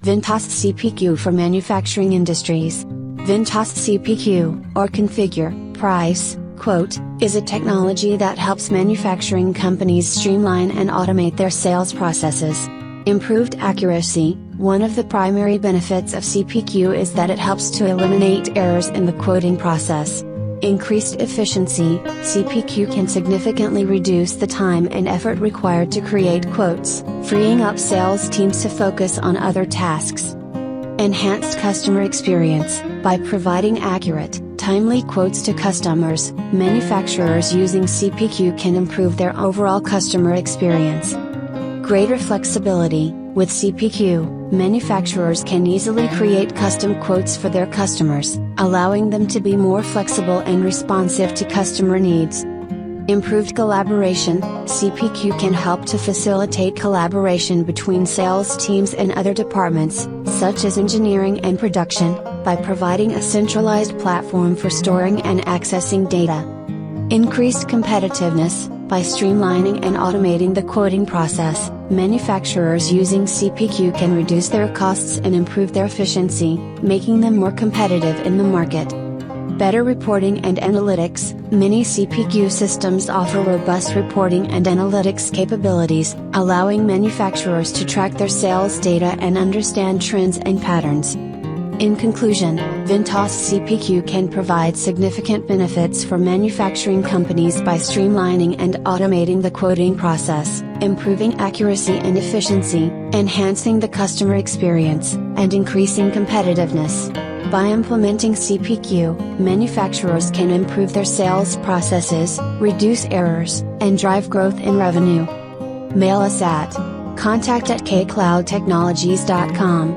Ventas CPQ for manufacturing industries. Ventas CPQ, or Configure, Price, Quote, is a technology that helps manufacturing companies streamline and automate their sales processes. Improved accuracy. One of the primary benefits of CPQ is that it helps to eliminate errors in the quoting process. Increased efficiency. CPQ can significantly reduce the time and effort required to create quotes, freeing up sales teams to focus on other tasks. Enhanced customer experience. By providing accurate, timely quotes to customers, manufacturers using CPQ can improve their overall customer experience. Greater flexibility. With CPQ, manufacturers can easily create custom quotes for their customers, allowing them to be more flexible and responsive to customer needs. Improved collaboration. CPQ can help to facilitate collaboration between sales teams and other departments, such as engineering and production, by providing a centralized platform for storing and accessing data. Increased competitiveness. By streamlining and automating the quoting process, manufacturers using CPQ can reduce their costs and improve their efficiency, making them more competitive in the market. Better reporting and analytics. Many CPQ systems offer robust reporting and analytics capabilities, allowing manufacturers to track their sales data and understand trends and patterns. In conclusion, Ventas CPQ can provide significant benefits for manufacturing companies by streamlining and automating the quoting process, improving accuracy and efficiency, enhancing the customer experience, and increasing competitiveness. By implementing CPQ, manufacturers can improve their sales processes, reduce errors, and drive growth in revenue. Mail us at contact@kcloudtechnologies.com.